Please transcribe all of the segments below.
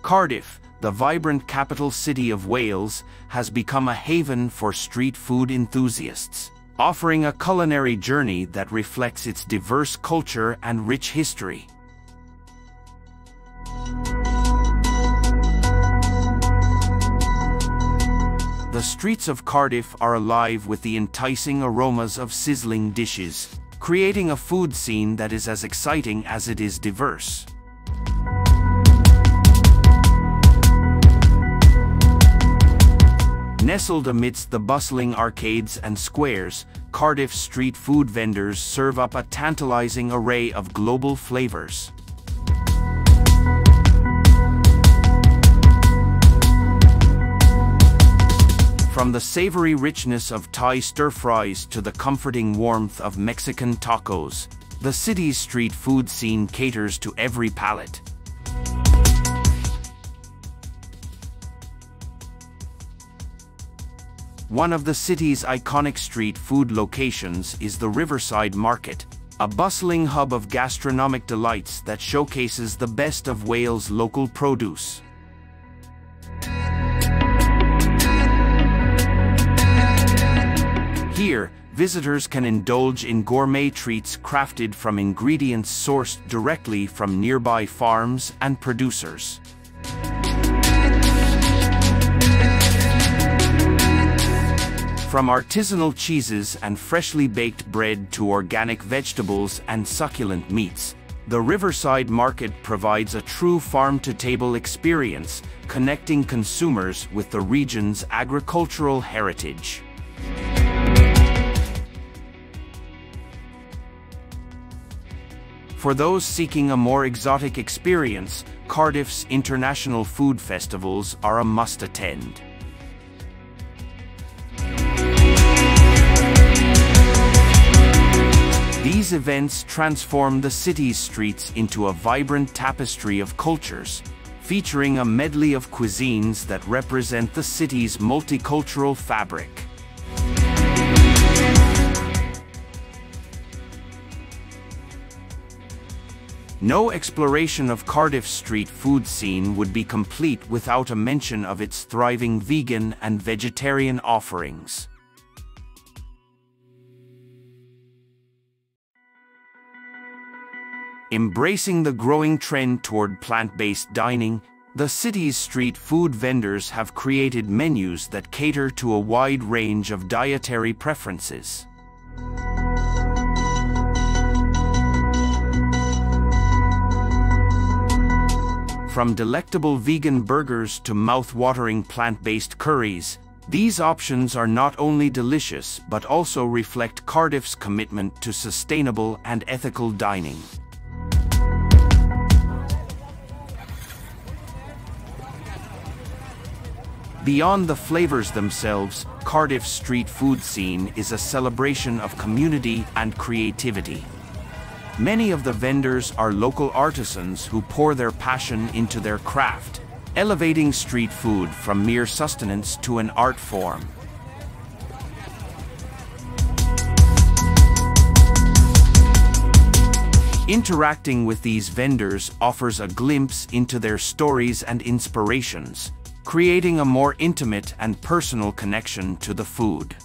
Cardiff, the vibrant capital city of Wales, has become a haven for street food enthusiasts, offering a culinary journey that reflects its diverse culture and rich history. The streets of Cardiff are alive with the enticing aromas of sizzling dishes, creating a food scene that is as exciting as it is diverse. Nestled amidst the bustling arcades and squares, Cardiff's street food vendors serve up a tantalizing array of global flavors. From the savory richness of Thai stir-fries to the comforting warmth of Mexican tacos, the city's street food scene caters to every palate. One of the city's iconic street food locations is the Riverside Market, a bustling hub of gastronomic delights that showcases the best of Wales' local produce. Here, visitors can indulge in gourmet treats crafted from ingredients sourced directly from nearby farms and producers. From artisanal cheeses and freshly baked bread to organic vegetables and succulent meats, the Riverside Market provides a true farm-to-table experience, connecting consumers with the region's agricultural heritage. For those seeking a more exotic experience, Cardiff's international food festivals are a must-attend. These events transform the city's streets into a vibrant tapestry of cultures, featuring a medley of cuisines that represent the city's multicultural fabric. No exploration of Cardiff's street food scene would be complete without a mention of its thriving vegan and vegetarian offerings. Embracing the growing trend toward plant-based dining, the city's street food vendors have created menus that cater to a wide range of dietary preferences. From delectable vegan burgers to mouth-watering plant-based curries, these options are not only delicious but also reflect Cardiff's commitment to sustainable and ethical dining. Beyond the flavors themselves, Cardiff's street food scene is a celebration of community and creativity. Many of the vendors are local artisans who pour their passion into their craft, elevating street food from mere sustenance to an art form. Interacting with these vendors offers a glimpse into their stories and inspirations, creating a more intimate and personal connection to the food.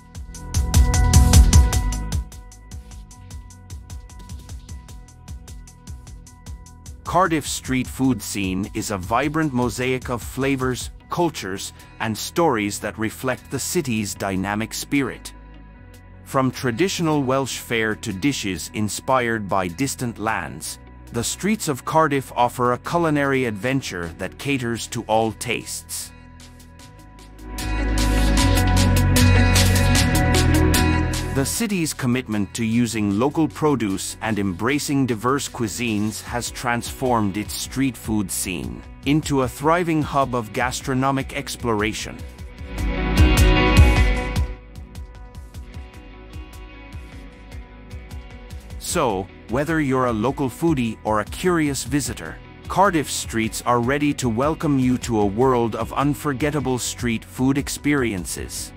Cardiff's street food scene is a vibrant mosaic of flavors, cultures, and stories that reflect the city's dynamic spirit. From traditional Welsh fare to dishes inspired by distant lands, the streets of Cardiff offer a culinary adventure that caters to all tastes. The city's commitment to using local produce and embracing diverse cuisines has transformed its street food scene into a thriving hub of gastronomic exploration. So, whether you're a local foodie or a curious visitor, Cardiff streets are ready to welcome you to a world of unforgettable street food experiences.